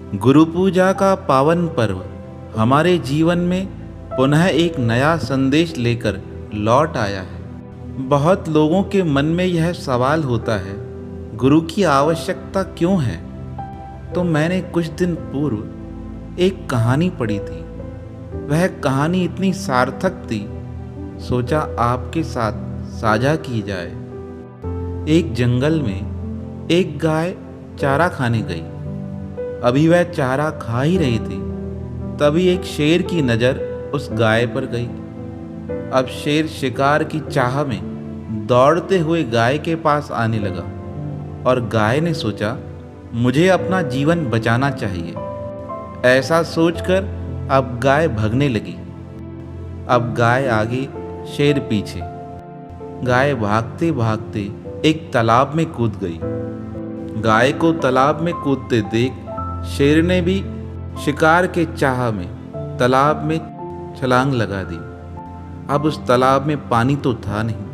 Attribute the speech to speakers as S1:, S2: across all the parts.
S1: गुरु पूजा का पावन पर्व हमारे जीवन में पुनः एक नया संदेश लेकर लौट आया है। बहुत लोगों के मन में यह सवाल होता है, गुरु की आवश्यकता क्यों है? तो मैंने कुछ दिन पूर्व एक कहानी पढ़ी थी। वह कहानी इतनी सार्थक थी, सोचा आपके साथ साझा की जाए। एक जंगल में एक गाय चारा खाने गई। अभी वह चारा खा ही रही थी, तभी एक शेर की नज़र उस गाय पर गई। अब शेर शिकार की चाह में दौड़ते हुए गाय के पास आने लगा और गाय ने सोचा, मुझे अपना जीवन बचाना चाहिए। ऐसा सोचकर अब गाय भगने लगी। अब गाय आगे, शेर पीछे। गाय भागते भागते एक तालाब में कूद गई। गाय को तालाब में कूदते देख शेर ने भी शिकार के चाह में तालाब में छलांग लगा दी। अब उस तालाब में पानी तो था नहीं,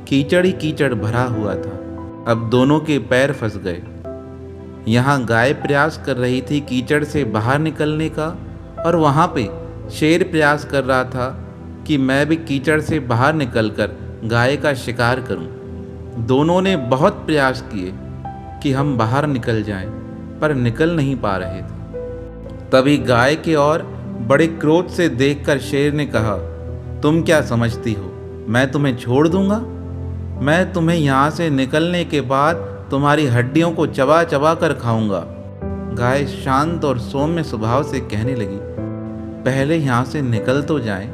S1: कीचड़ ही कीचड़ भरा हुआ था। अब दोनों के पैर फंस गए। यहाँ गाय प्रयास कर रही थी कीचड़ से बाहर निकलने का, और वहाँ पे शेर प्रयास कर रहा था कि मैं भी कीचड़ से बाहर निकलकर गाय का शिकार करूं। दोनों ने बहुत प्रयास किए कि हम बाहर निकल जाएं, पर निकल नहीं पा रहे थे। तभी गाय के ओर बड़े क्रोध से देखकर शेर ने कहा, तुम क्या समझती हो, मैं तुम्हें छोड़ दूंगा? मैं तुम्हें यहाँ से निकलने के बाद तुम्हारी हड्डियों को चबा चबा कर खाऊंगा। गाय शांत और सौम्य स्वभाव से कहने लगी, पहले यहाँ से निकल तो जाएं,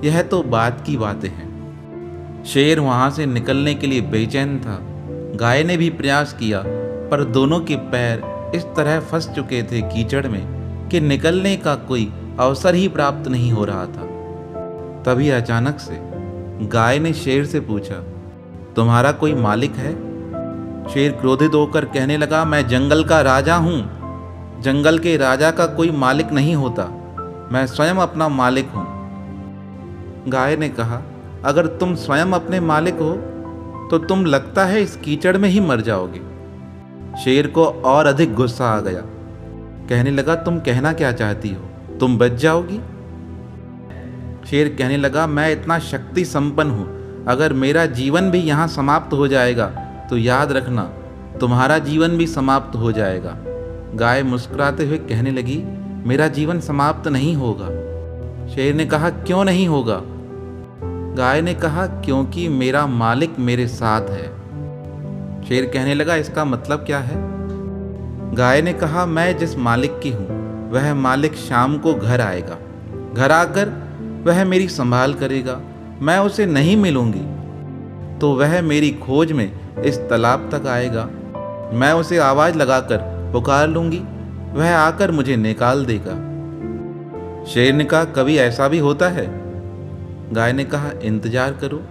S1: यह तो बात की बातें हैं। शेर वहाँ से निकलने के लिए बेचैन था। गाय ने भी प्रयास किया, पर दोनों के पैर इस तरह फंस चुके थे कीचड़ में कि निकलने का कोई अवसर ही प्राप्त नहीं हो रहा था। तभी अचानक से गाय ने शेर से पूछा, तुम्हारा कोई मालिक है? शेर क्रोधित होकर कहने लगा, मैं जंगल का राजा हूँ। जंगल के राजा का कोई मालिक नहीं होता, मैं स्वयं अपना मालिक हूँ। गाय ने कहा, अगर तुम स्वयं अपने मालिक हो तो तुम लगता है इस कीचड़ में ही मर जाओगे। शेर को और अधिक गुस्सा आ गया। कहने लगा, तुम कहना क्या चाहती हो, तुम बच जाओगी? शेर कहने लगा, मैं इतना शक्ति संपन्न हूँ, अगर मेरा जीवन भी यहाँ समाप्त हो जाएगा तो याद रखना तुम्हारा जीवन भी समाप्त हो जाएगा। गाय मुस्कुराते हुए कहने लगी, मेरा जीवन समाप्त नहीं होगा। शेर ने कहा, क्यों नहीं होगा? गाय ने कहा, क्योंकि मेरा मालिक मेरे साथ है। शेर कहने लगा, इसका मतलब क्या है? गाय ने कहा, मैं जिस मालिक की हूँ वह मालिक शाम को घर आएगा। घर आकर वह मेरी संभाल करेगा। मैं उसे नहीं मिलूंगी तो वह मेरी खोज में इस तालाब तक आएगा। मैं उसे आवाज़ लगाकर पुकार लूंगी, वह आकर मुझे निकाल देगा। शेर ने कहा, कभी ऐसा भी होता है? गाय ने कहा, इंतजार करो।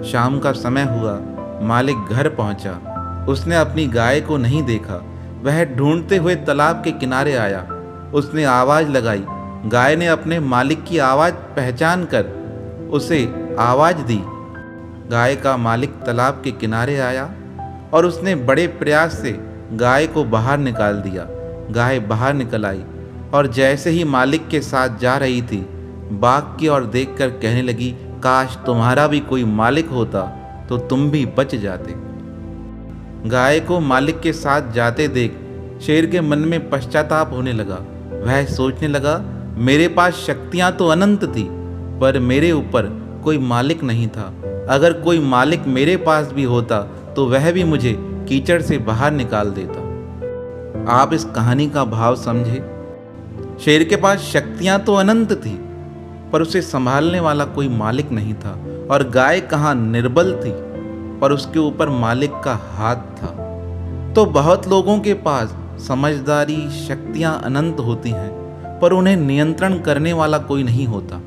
S1: शाम का समय हुआ, मालिक घर पहुंचा। उसने अपनी गाय को नहीं देखा। वह ढूंढते हुए तालाब के किनारे आया। उसने आवाज़ लगाई। गाय ने अपने मालिक की आवाज़ पहचान कर उसे आवाज़ दी। गाय का मालिक तालाब के किनारे आया और उसने बड़े प्रयास से गाय को बाहर निकाल दिया। गाय बाहर निकल आई और जैसे ही मालिक के साथ जा रही थी, बाघ की ओर देखकर कहने लगी, काश तुम्हारा भी कोई मालिक होता तो तुम भी बच जाते। गाय को मालिक के साथ जाते देख शेर के मन में पश्चाताप होने लगा। वह सोचने लगा, मेरे पास शक्तियां तो अनंत थी, पर मेरे ऊपर कोई मालिक नहीं था। अगर कोई मालिक मेरे पास भी होता तो वह भी मुझे कीचड़ से बाहर निकाल देता। आप इस कहानी का भाव समझे। शेर के पास शक्तियां तो अनंत थी, पर उसे संभालने वाला कोई मालिक नहीं था। और गाय कहाँ निर्बल थी, पर उसके ऊपर मालिक का हाथ था। तो बहुत लोगों के पास समझदारी, शक्तियां अनंत होती हैं, पर उन्हें नियंत्रण करने वाला कोई नहीं होता।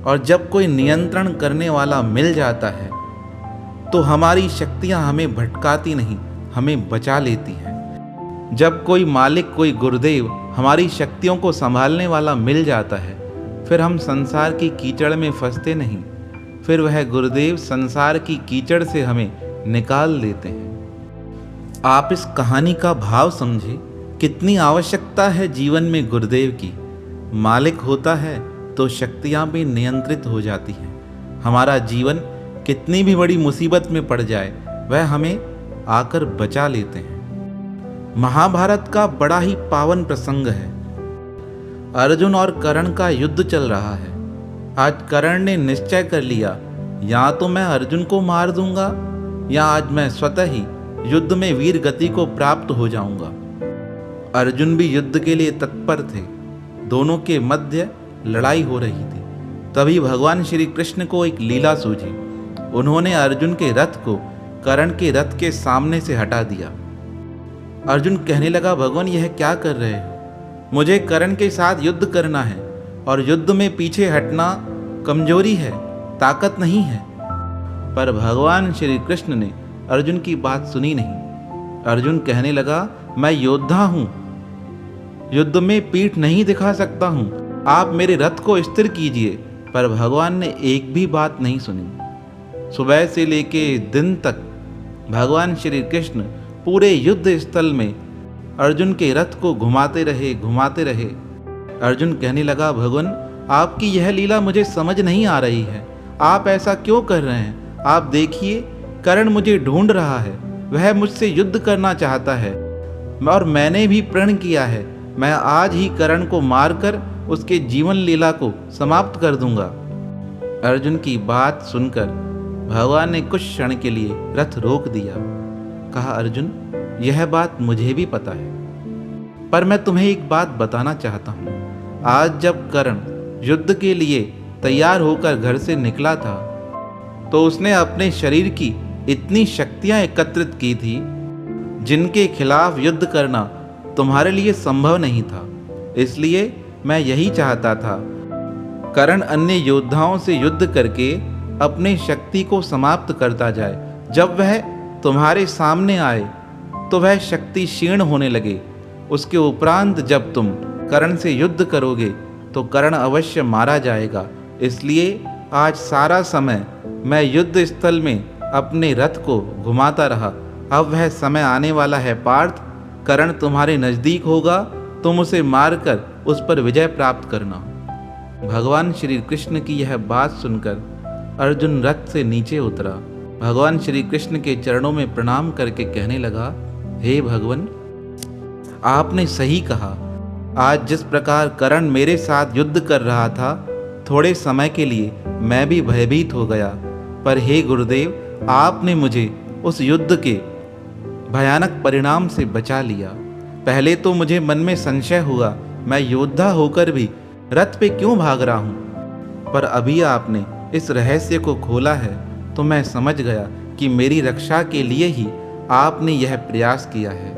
S1: और जब कोई नियंत्रण करने वाला मिल जाता है तो हमारी शक्तियां हमें भटकाती नहीं, हमें बचा लेती हैं। जब कोई मालिक, कोई गुरुदेव हमारी शक्तियों को संभालने वाला मिल जाता है, फिर हम संसार की कीचड़ में फंसते नहीं। फिर वह गुरुदेव संसार की कीचड़ से हमें निकाल देते हैं। आप इस कहानी का भाव समझे कितनी आवश्यकता है जीवन में गुरुदेव की। मालिक होता है तो शक्तियाँ भी नियंत्रित हो जाती हैं। हमारा जीवन कितनी भी बड़ी मुसीबत में पड़ जाए वह हमें आकर बचा लेते हैं। महाभारत का बड़ा ही पावन प्रसंग है। अर्जुन और कर्ण का युद्ध चल रहा है। आज कर्ण ने निश्चय कर लिया, या तो मैं अर्जुन को मार दूंगा या आज मैं स्वतः ही युद्ध में वीर गति को प्राप्त हो जाऊंगा। अर्जुन भी युद्ध के लिए तत्पर थे। दोनों के मध्य लड़ाई हो रही थी। तभी भगवान श्री कृष्ण को एक लीला सूझी। उन्होंने अर्जुन के रथ को कर्ण के रथ के सामने से हटा दिया। अर्जुन कहने लगा, भगवान यह क्या कर रहे हो? मुझे कर्ण के साथ युद्ध करना है और युद्ध में पीछे हटना कमजोरी है, ताकत नहीं है। पर भगवान श्री कृष्ण ने अर्जुन की बात सुनी नहीं। अर्जुन कहने लगा, मैं योद्धा हूं, युद्ध में पीठ नहीं दिखा सकता हूं, आप मेरे रथ को स्थिर कीजिए। पर भगवान ने एक भी बात नहीं सुनी। सुबह से लेके दिन तक भगवान श्री कृष्ण पूरे युद्ध स्थल में अर्जुन के रथ को घुमाते रहे। अर्जुन कहने लगा, भगवान आपकी यह लीला मुझे समझ नहीं आ रही है। आप ऐसा क्यों कर रहे हैं? आप देखिए, कर्ण मुझे ढूंढ रहा है, वह मुझसे युद्ध करना चाहता है और मैंने भी प्रण किया है, मैं आज ही कर्ण को मारकर उसके जीवन लीला को समाप्त कर दूंगा। अर्जुन की बात सुनकर भगवान ने कुछ क्षण के लिए रथ रोक दिया। कहा, अर्जुन यह बात मुझे भी पता है, पर मैं तुम्हें एक बात बताना चाहता हूँ। आज जब कर्ण युद्ध के लिए तैयार होकर घर से निकला था तो उसने अपने शरीर की इतनी शक्तियां एकत्रित की थी जिनके खिलाफ युद्ध करना तुम्हारे लिए संभव नहीं था। इसलिए मैं यही चाहता था, कर्ण अन्य योद्धाओं से युद्ध करके अपनी शक्ति को समाप्त करता जाए। जब वह तुम्हारे सामने आए तो वह शक्ति क्षीण होने लगे। उसके उपरांत जब तुम कर्ण से युद्ध करोगे तो कर्ण अवश्य मारा जाएगा। इसलिए आज सारा समय मैं युद्ध स्थल में अपने रथ को घुमाता रहा। अब वह समय आने वाला है पार्थ, कर्ण तुम्हारे नजदीक होगा, तुम उसे मारकर उस पर विजय प्राप्त करना। भगवान श्री कृष्ण की यह बात सुनकर अर्जुन रथ से नीचे उतरा। भगवान श्री कृष्ण के चरणों में प्रणाम करके कहने लगा, हे भगवान, आपने सही कहा। आज जिस प्रकार कर्ण मेरे साथ युद्ध कर रहा था, थोड़े समय के लिए मैं भी भयभीत हो गया। पर हे गुरुदेव, आपने मुझे उस युद्ध के भयानक परिणाम से बचा लिया। पहले तो मुझे मन में संशय हुआ, मैं योद्धा होकर भी रथ पे क्यों भाग रहा हूँ। पर अभी आपने इस रहस्य को खोला है तो मैं समझ गया कि मेरी रक्षा के लिए ही आपने यह प्रयास किया है।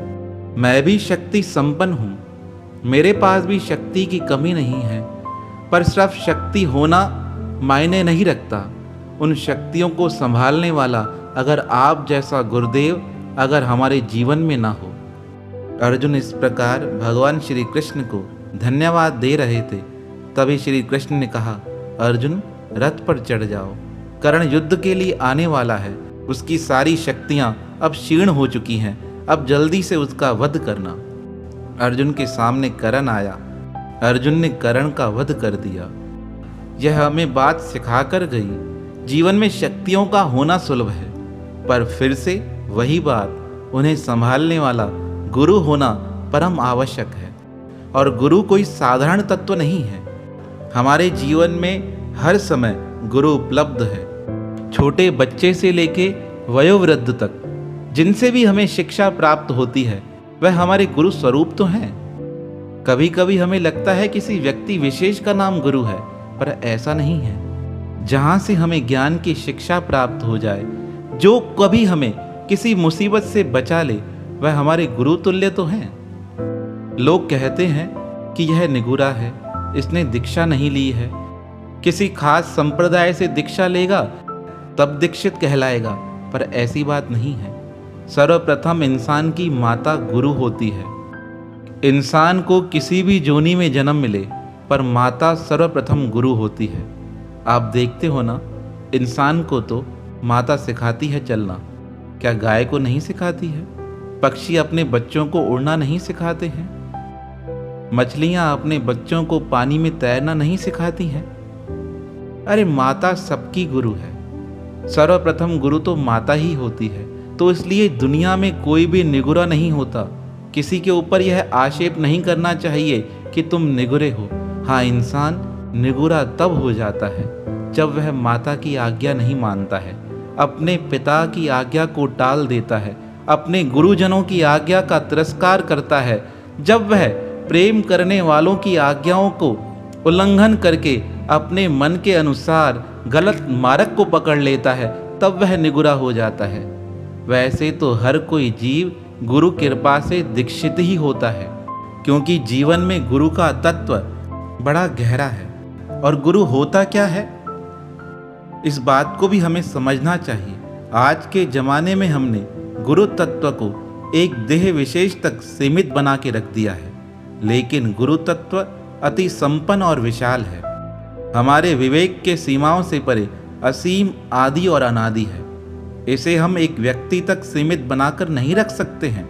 S1: मैं भी शक्ति संपन्न हूँ, मेरे पास भी शक्ति की कमी नहीं है। पर सिर्फ शक्ति होना मायने नहीं रखता, उन शक्तियों को संभालने वाला अगर आप जैसा गुरुदेव अगर हमारे जीवन में ना हो। अर्जुन इस प्रकार भगवान श्री कृष्ण को धन्यवाद दे रहे थे। तभी श्री कृष्ण ने कहा, अर्जुन रथ पर चढ़ जाओ, कर्ण युद्ध के लिए आने वाला है। उसकी सारी शक्तियां अब क्षीण हो चुकी हैं, अब जल्दी से उसका वध करना। अर्जुन के सामने कर्ण आया। अर्जुन ने कर्ण का वध कर दिया। यह हमें बात सिखाकर गई, जीवन में शक्तियों का होना सुलभ है, पर फिर से वही बात, उन्हें संभालने वाला गुरु होना परम आवश्यक है। और गुरु कोई साधारण तत्व नहीं है। हमारे जीवन में हर समय गुरु उपलब्ध है। छोटे बच्चे से लेके वयोवृद्ध तक जिनसे भी हमें शिक्षा प्राप्त होती है वह हमारे गुरु स्वरूप तो हैं। कभी कभी हमें लगता है किसी व्यक्ति विशेष का नाम गुरु है, पर ऐसा नहीं है। जहाँ से हमें ज्ञान की शिक्षा प्राप्त हो जाए, जो कभी हमें किसी मुसीबत से बचा ले, वह हमारे गुरु तुल्य तो हैं। लोग कहते हैं कि यह निगुरा है, इसने दीक्षा नहीं ली है, किसी खास संप्रदाय से दीक्षा लेगा तब दीक्षित कहलाएगा, पर ऐसी बात नहीं है। सर्वप्रथम इंसान की माता गुरु होती है। इंसान को किसी भी जोनी में जन्म मिले, पर माता सर्वप्रथम गुरु होती है। आप देखते हो ना, इंसान को तो माता सिखाती है चलना, क्या गाय को नहीं सिखाती है? पक्षी अपने बच्चों को उड़ना नहीं सिखाते हैं? मछलियां अपने बच्चों को पानी में तैरना नहीं सिखाती हैं? अरे माता सबकी गुरु है। सर्वप्रथम गुरु तो माता ही होती है। तो इसलिए दुनिया में कोई भी निगुरा नहीं होता। किसी के ऊपर यह आक्षेप नहीं करना चाहिए कि तुम निगुरे हो। हाँ, इंसान निगुरा तब हो जाता है जब वह माता की आज्ञा नहीं मानता है, अपने पिता की आज्ञा को टाल देता है, अपने गुरुजनों की आज्ञा का तिरस्कार करता है, जब वह प्रेम करने वालों की आज्ञाओं को उल्लंघन करके अपने मन के अनुसार गलत मार्ग को पकड़ लेता है, तब वह निगुरा हो जाता है। वैसे तो हर कोई जीव गुरु कृपा से दीक्षित ही होता है, क्योंकि जीवन में गुरु का तत्व बड़ा गहरा है। और गुरु होता क्या है, इस बात को भी हमें समझना चाहिए। आज के जमाने में हमने गुरु तत्व को एक देह विशेष तक सीमित बना के रख दिया है, लेकिन गुरु तत्व अति संपन्न और विशाल है। हमारे विवेक के सीमाओं से परे असीम, आदि और अनादि है। इसे हम एक व्यक्ति तक सीमित बनाकर नहीं रख सकते हैं,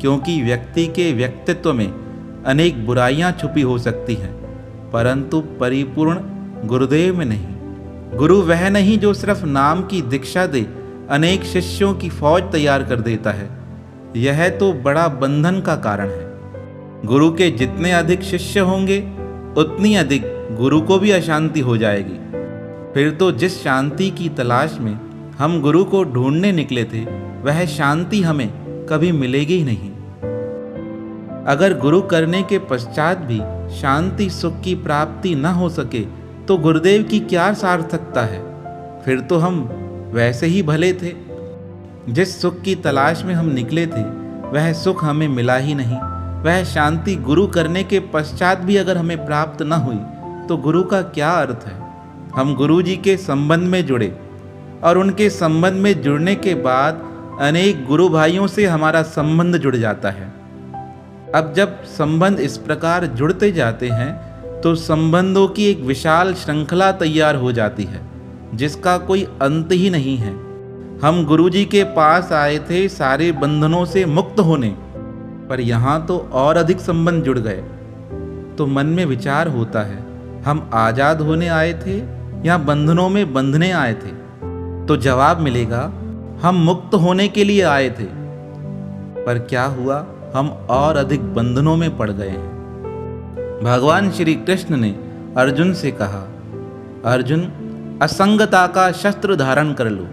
S1: क्योंकि व्यक्ति के व्यक्तित्व में अनेक बुराइयां छुपी हो सकती हैं, परंतु परिपूर्ण गुरुदेव में नहीं। गुरु वह नहीं जो सिर्फ नाम की दीक्षा दे अनेक शिष्यों की फौज तैयार कर देता है। यह तो बड़ा बंधन का कारण है। गुरु के जितने अधिक शिष्य होंगे उतनी अधिक गुरु को भी अशांति हो जाएगी। फिर तो जिस शांति की तलाश में हम गुरु को ढूंढने निकले थे, वह शांति हमें कभी मिलेगी ही नहीं। अगर गुरु करने के पश्चात भी शांति सुख की प्राप्ति न हो सके तो गुरुदेव की क्या सार्थकता है। फिर तो हम वैसे ही भले थे। जिस सुख की तलाश में हम निकले थे वह सुख हमें मिला ही नहीं। वह शांति गुरु करने के पश्चात भी अगर हमें प्राप्त न हुई तो गुरु का क्या अर्थ है। हम गुरु जी के संबंध में जुड़े और उनके संबंध में जुड़ने के बाद अनेक गुरु भाइयों से हमारा संबंध जुड़ जाता है। अब जब संबंध इस प्रकार जुड़ते जाते हैं तो संबंधों की एक विशाल श्रृंखला तैयार हो जाती है, जिसका कोई अंत ही नहीं है। हम गुरु जी के पास आए थे सारे बंधनों से मुक्त होने, पर यहाँ तो और अधिक संबंध जुड़ गए। तो मन में विचार होता है, हम आजाद होने आए थे या बंधनों में बंधने आए थे? तो जवाब मिलेगा, हम मुक्त होने के लिए आए थे। पर क्या हुआ, हम और अधिक बंधनों में पड़ गए हैं। भगवान श्री कृष्ण ने अर्जुन से कहा, अर्जुन असंगता का शस्त्र धारण कर लो,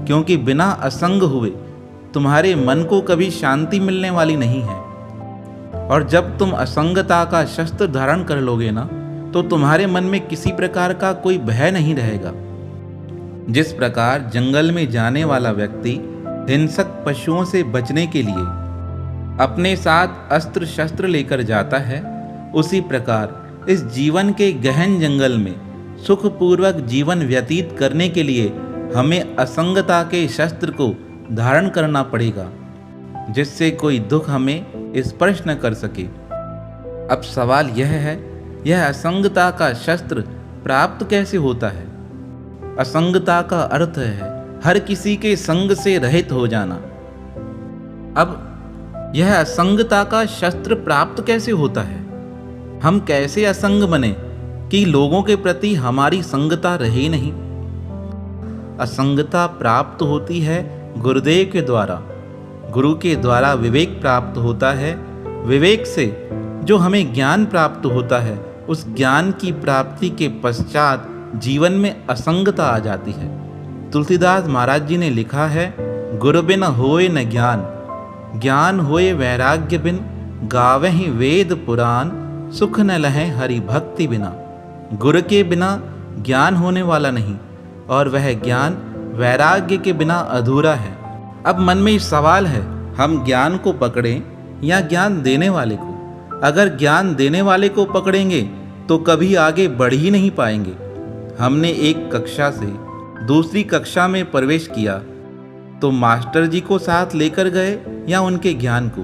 S1: क्योंकि बिना असंग हुए तुम्हारे मन को कभी शांति मिलने वाली नहीं है। और जब तुम असंगता का शस्त्र धारण कर लोगे ना, तो तुम्हारे मन में किसी प्रकार का कोई भय नहीं रहेगा। जिस प्रकार जंगल में जाने वाला व्यक्ति हिंसक पशुओं से बचने के लिए अपने साथ अस्त्र शस्त्र लेकर जाता है, उसी प्रकार इस जीवन के गहन जंगल में सुखपूर्वक जीवन व्यतीत करने के लिए हमें असंगता के शस्त्र को धारण करना पड़ेगा, जिससे कोई दुख हमें स्पर्श न कर सके। अब सवाल यह है, यह असंगता का शस्त्र प्राप्त कैसे होता है? असंगता का अर्थ है हर किसी के संग से रहित हो जाना। अब यह असंगता का शस्त्र प्राप्त कैसे होता है? हम कैसे असंग बने कि लोगों के प्रति हमारी संगता रहे नहीं? असंगता प्राप्त होती है गुरुदेव के द्वारा। गुरु के द्वारा विवेक प्राप्त होता है। विवेक से जो हमें ज्ञान प्राप्त होता है, उस ज्ञान की प्राप्ति के पश्चात जीवन में असंगता आ जाती है। तुलसीदास महाराज जी ने लिखा है, गुरु बिन होए न ज्ञान, ज्ञान होए वैराग्य बिन, गावहि वेद पुराण, सुख न लहे हरि भक्ति बिना। गुरु के बिना ज्ञान होने वाला नहीं, और वह ज्ञान वैराग्य के बिना अधूरा है। अब मन में सवाल है, हम ज्ञान को पकड़ें या ज्ञान देने वाले को? अगर ज्ञान देने वाले को पकड़ेंगे तो कभी आगे बढ़ ही नहीं पाएंगे। हमने एक कक्षा से दूसरी कक्षा में प्रवेश किया तो मास्टर जी को साथ लेकर गए या उनके ज्ञान को?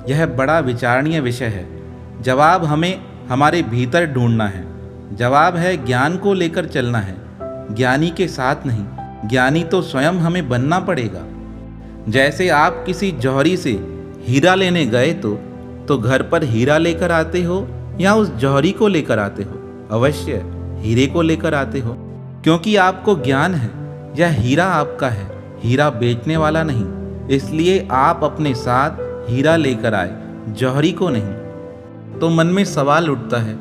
S1: यह बड़ा विचारणीय विषय है। जवाब हमें हमारे भीतर ढूंढना है। जवाब है ज्ञान को लेकर चलना है, ज्ञानी के साथ नहीं। ज्ञानी तो स्वयं हमें बनना पड़ेगा। जैसे आप किसी जौहरी से हीरा लेने गए तो घर पर हीरा लेकर आते हो या उस जौहरी को लेकर आते हो? अवश्य हीरे को लेकर आते हो, क्योंकि आपको ज्ञान है यह हीरा आपका है, हीरा बेचने वाला नहीं। इसलिए आप अपने साथ हीरा लेकर आए, जौहरी को नहीं। तो मन में सवाल उठता है,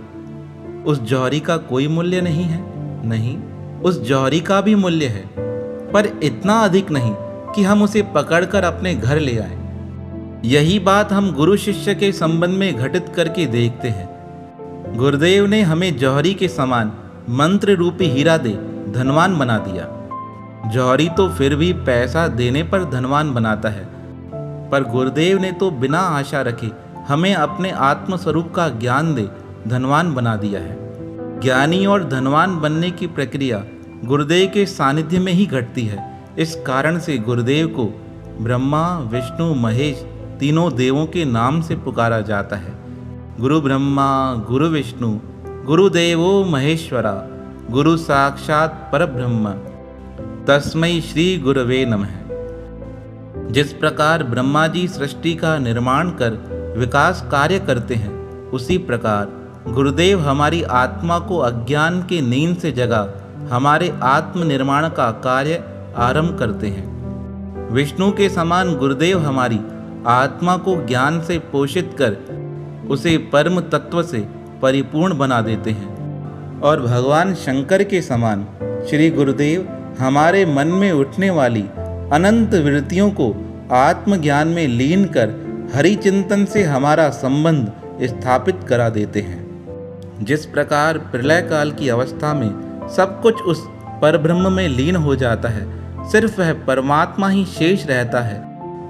S1: उस जौहरी का कोई मूल्य नहीं है? नहीं, उस जौहरी का भी मूल्य है, पर इतना अधिक नहीं कि हम उसे पकड़कर अपने घर ले आए। यही बात हम गुरु शिष्य के संबंध में घटित करके देखते हैं। गुरुदेव ने हमें जौहरी के समान मंत्र रूपी हीरा दे धनवान बना दिया। जौहरी तो फिर भी पैसा देने पर धनवान बनाता है, पर गुरुदेव ने तो बिना आशा रखे हमें अपने आत्मस्वरूप का ज्ञान दे धनवान बना दिया है। ज्ञानी और धनवान बनने की प्रक्रिया गुरुदेव के सानिध्य में ही घटती है। इस कारण से गुरुदेव को ब्रह्मा, विष्णु, महेश तीनों देवों के नाम से पुकारा जाता है। गुरु ब्रह्मा, गुरु विष्णु, गुरुदेवो महेश्वरा, गुरु साक्षात परब्रह्म, तस्मै श्री गुरवे नमः। जिस प्रकार ब्रह्मा जी सृष्टि का निर्माण कर विकास कार्य करते हैं, उसी प्रकार गुरुदेव हमारी आत्मा को अज्ञान के नींद से जगा हमारे आत्म निर्माण का कार्य आरंभ करते हैं। विष्णु के समान गुरुदेव हमारी आत्मा को ज्ञान से पोषित कर उसे परम तत्व से परिपूर्ण बना देते हैं, और भगवान शंकर के समान श्री गुरुदेव हमारे मन में उठने वाली अनंत वृत्तियों को आत्मज्ञान में लीन कर हरि चिंतन से हमारा संबंध स्थापित करा देते हैं। जिस प्रकार प्रलय काल की अवस्था में सब कुछ उस परब्रह्म में लीन हो जाता है, सिर्फ वह परमात्मा ही शेष रहता है,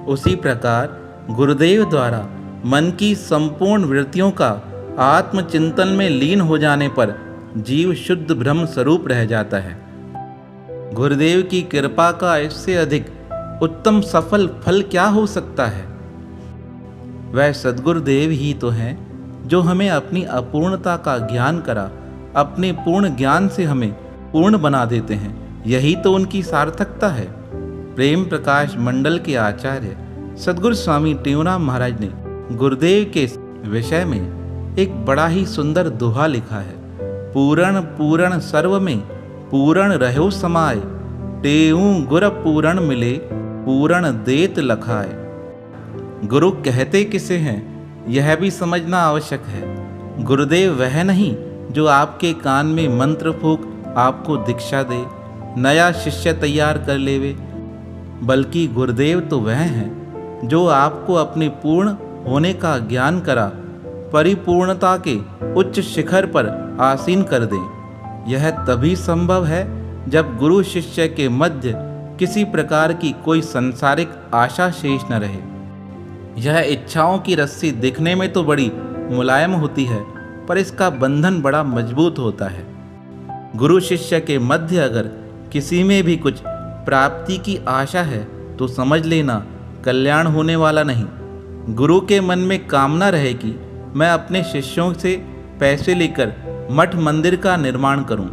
S1: उसी प्रकार गुरुदेव द्वारा मन की संपूर्ण वृत्तियों का आत्मचिंतन में लीन हो जाने पर जीव शुद्ध ब्रह्म स्वरूप रह जाता है। गुरुदेव की कृपा का इससे अधिक उत्तम सफल फल क्या हो सकता है? वह सद्गुरुदेव ही तो हैं जो हमें अपनी अपूर्णता का ज्ञान करा अपने पूर्ण ज्ञान से हमें पूर्ण बना देते हैं। यही तो उनकी सार्थकता है। प्रेम प्रकाश मंडल के आचार्य सद्गुरु स्वामी टेऊराम महाराज ने गुरुदेव के विषय में एक बड़ा ही सुंदर दोहा लिखा है। पूरण पूरण सर्व में पूरण रहो समाय, टेऊ गुर पूरण मिले पूरण देत लखाए। गुरु कहते किसे हैं यह भी समझना आवश्यक है। गुरुदेव वह नहीं जो आपके कान में मंत्र फूंक आपको दीक्षा दे, नया शिष्य तैयार कर लेवे, बल्कि गुरुदेव तो वह हैं जो आपको अपने पूर्ण होने का ज्ञान करा परिपूर्णता के उच्च शिखर पर आसीन कर दे। यह तभी संभव है जब गुरु शिष्य के मध्य किसी प्रकार की कोई संसारिक आशा शेष न रहे। यह इच्छाओं की रस्सी दिखने में तो बड़ी मुलायम होती है, पर इसका बंधन बड़ा मजबूत होता है। गुरु शिष्य के मध्य अगर किसी में भी कुछ प्राप्ति की आशा है तो समझ लेना कल्याण होने वाला नहीं। गुरु के मन में कामना रहे कि मैं अपने शिष्यों से पैसे लेकर मठ मंदिर का निर्माण करूं,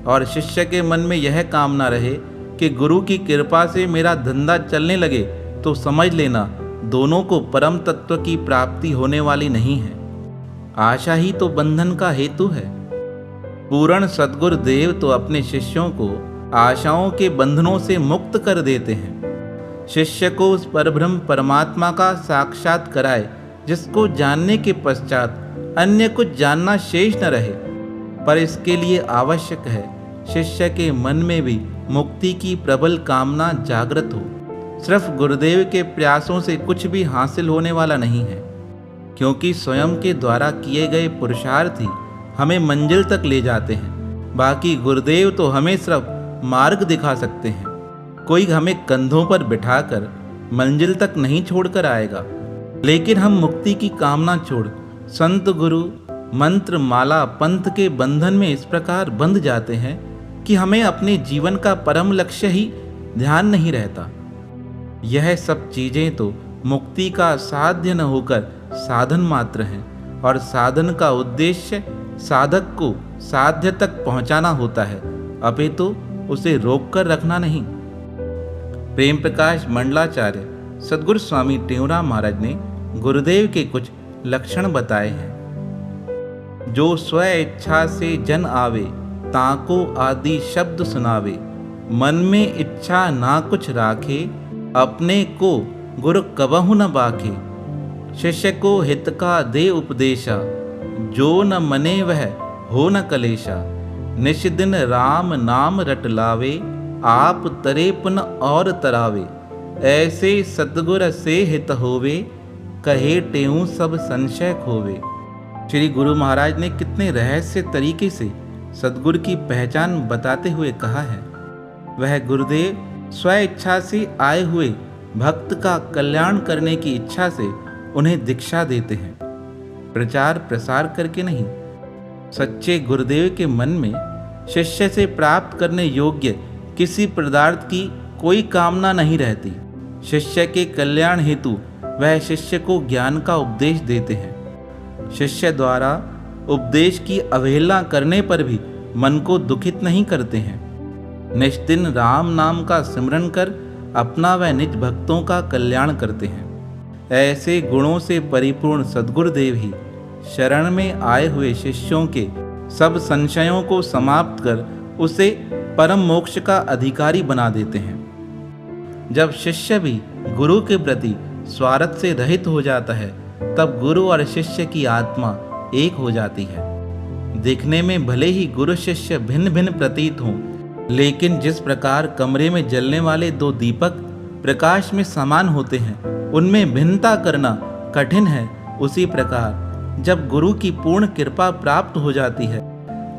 S1: और शिष्य के मन में यह कामना रहे कि गुरु की कृपा से मेरा धंधा चलने लगे, तो समझ लेना दोनों को परम तत्व की प्राप्ति होने वाली नहीं है। आशा ही तो बंधन का हेतु है। पूर्ण सद्गुरु देव तो अपने शिष्यों को आशाओं के बंधनों से मुक्त कर देते हैं। शिष्य को उस परब्रह्म परमात्मा का साक्षात कराए जिसको जानने के पश्चात अन्य कुछ जानना शेष न रहे। पर इसके लिए आवश्यक है शिष्य के मन में भी मुक्ति की प्रबल कामना जागृत हो। सिर्फ गुरुदेव के प्रयासों से कुछ भी हासिल होने वाला नहीं है, क्योंकि स्वयं के द्वारा किए गए पुरुषार्थ ही हमें मंजिल तक ले जाते हैं। बाकी गुरुदेव तो हमें सिर्फ मार्ग दिखा सकते हैं। कोई हमें कंधों पर बिठाकर मंजिल तक नहीं छोड़कर आएगा, लेकिन हम मुक्ति की कामना छोड़ संत गुरु मंत्र माला पंथ के बंधन में इस प्रकार बंध जाते हैं कि हमें अपने जीवन का परम लक्ष्य ही ध्यान नहीं रहता। यह सब चीजें तो मुक्ति का साध्य न होकर साधन मात्र हैं, और साधन का उद्देश्य साधक को साध्य तक पहुंचाना होता है, अपितु उसे रोक कर रखना नहीं। प्रेम प्रकाश मंडलाचार्य सद्गुरु स्वामी टेऊराम महाराज ने गुरुदेव के कुछ लक्षण बताए हैं। जो स्व इच्छा से जन आवे, ताको आदि शब्द सुनावे। मन में इच्छा ना कुछ राखे, अपने को गुरु कबहु न बाखे। शिष्य को हित का दे उपदेशा, जो न मने वह हो न कलेशा। निश दिन राम नाम रट लावे, आप तरे पुन और तरावे। ऐसे सतगुर से हित होवे, कहे टेऊ सब संशय खोवे। श्री गुरु महाराज ने कितने रहस्य तरीके से सद्गुरु की पहचान बताते हुए कहा है। वह गुरुदेव स्व इच्छा से आए हुए भक्त का कल्याण करने की इच्छा से उन्हें दीक्षा देते हैं, प्रचार प्रसार करके नहीं। सच्चे गुरुदेव के मन में शिष्य से प्राप्त करने योग्य किसी पदार्थ की कोई कामना नहीं रहती। शिष्य के कल्याण हेतु वह शिष्य को ज्ञान का उपदेश देते हैं। शिष्य द्वारा उपदेश की अवहेलना करने पर भी मन को दुखित नहीं करते हैं। निष्दिन राम नाम का सिमरन कर अपना व निज भक्तों का कल्याण करते हैं। ऐसे गुणों से परिपूर्ण सद्गुरुदेव ही शरण में आए हुए शिष्यों के सब संशयों को समाप्त कर उसे परम मोक्ष का अधिकारी बना देते हैं। जब शिष्य भी गुरु के प्रति स्वार्थ से रहित हो जाता है, तब गुरु और शिष्य की आत्मा एक हो जाती है। देखने में भले ही गुरु शिष्य भिन्न भिन्न प्रतीत हों, लेकिन जिस प्रकार कमरे में जलने वाले दो दीपक प्रकाश में समान होते हैं, उनमें भिन्नता करना कठिन है। उसी प्रकार जब गुरु की पूर्ण कृपा प्राप्त हो जाती है,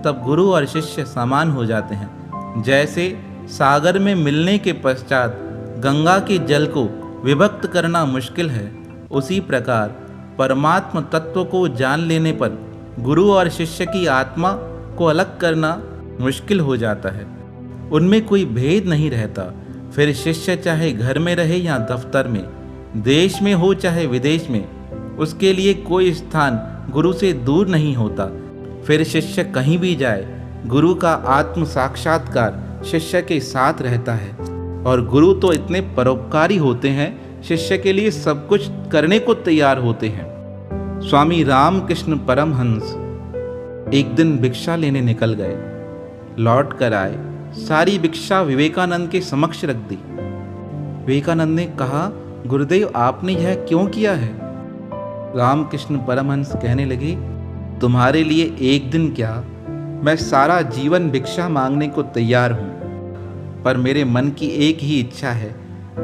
S1: तब गुरु और शिष्य समान हो जाते हैं। जैसे सागर में मिलने के पश्चात गंगा के जल को विभक्त करना मुश्किल है, उसी प्रकार परमात्म तत्व को जान लेने पर गुरु और शिष्य की आत्मा को अलग करना मुश्किल हो जाता है। उनमें कोई भेद नहीं रहता। फिर शिष्य चाहे घर में रहे या दफ्तर में, देश में हो चाहे विदेश में, उसके लिए कोई स्थान गुरु से दूर नहीं होता। फिर शिष्य कहीं भी जाए, गुरु का आत्म साक्षात्कार शिष्य के साथ रहता है। और गुरु तो इतने परोपकारी होते हैं, शिष्य के लिए सब कुछ करने को तैयार होते हैं। स्वामी रामकृष्ण परमहंस एक दिन भिक्षा लेने निकल गए। लौट कर आए, सारी भिक्षा विवेकानंद के समक्ष रख दी। विवेकानंद ने कहा, गुरुदेव आपने यह क्यों किया है? रामकृष्ण परमहंस कहने लगे, तुम्हारे लिए एक दिन क्या, मैं सारा जीवन भिक्षा मांगने को तैयार हूँ। पर मेरे मन की एक ही इच्छा है,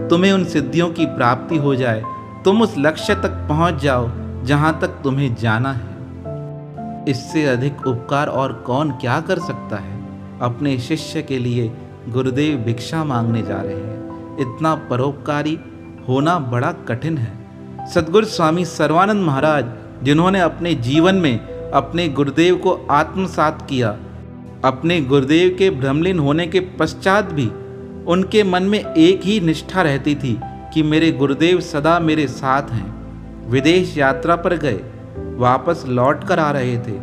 S1: तुम्हें उन सिद्धियों की प्राप्ति हो जाए, तुम उस लक्ष्य तक पहुंच जाओ जहां तक तुम्हें जाना है। इससे अधिक उपकार और कौन क्या कर सकता है? अपने शिष्य के लिए गुरुदेव भिक्षा मांगने जा रहे हैं। इतना परोपकारी होना बड़ा कठिन है। सद्गुरु स्वामी सर्वानंद महाराज, जिन्होंने अपने जीवन में अपने गुरुदेव को आत्मसात किया, अपने गुरुदेव के भ्रमलीन होने के पश्चात भी उनके मन में एक ही निष्ठा रहती थी कि मेरे गुरुदेव सदा मेरे साथ हैं। विदेश यात्रा पर गए, वापस लौट कर आ रहे थे।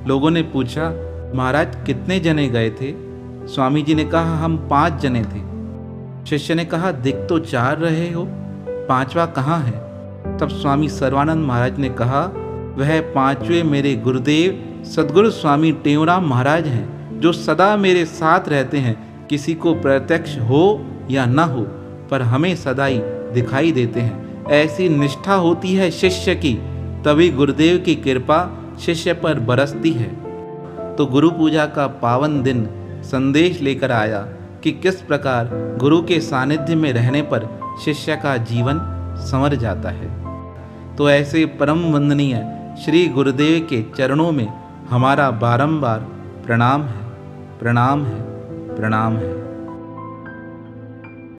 S1: लोगों ने पूछा, महाराज कितने जने गए थे? स्वामी जी ने कहा, हम 5 जने थे। शिष्य ने कहा, दिख तो 4 रहे हो, 5वां कहाँ है? तब स्वामी सर्वानंद महाराज ने कहा, वह 5वें मेरे गुरुदेव सद्गुरु स्वामी टेऊराम महाराज हैं, जो सदा मेरे साथ रहते हैं। किसी को प्रत्यक्ष हो या न हो, पर हमें सदा ही दिखाई देते हैं। ऐसी निष्ठा होती है शिष्य की, तभी गुरुदेव की कृपा शिष्य पर बरसती है। तो गुरु पूजा का पावन दिन संदेश लेकर आया कि किस प्रकार गुरु के सानिध्य में रहने पर शिष्य का जीवन संवर जाता है। तो ऐसे परम वंदनीय श्री गुरुदेव के चरणों में हमारा बारंबार प्रणाम है, प्रणाम है, प्रणाम है।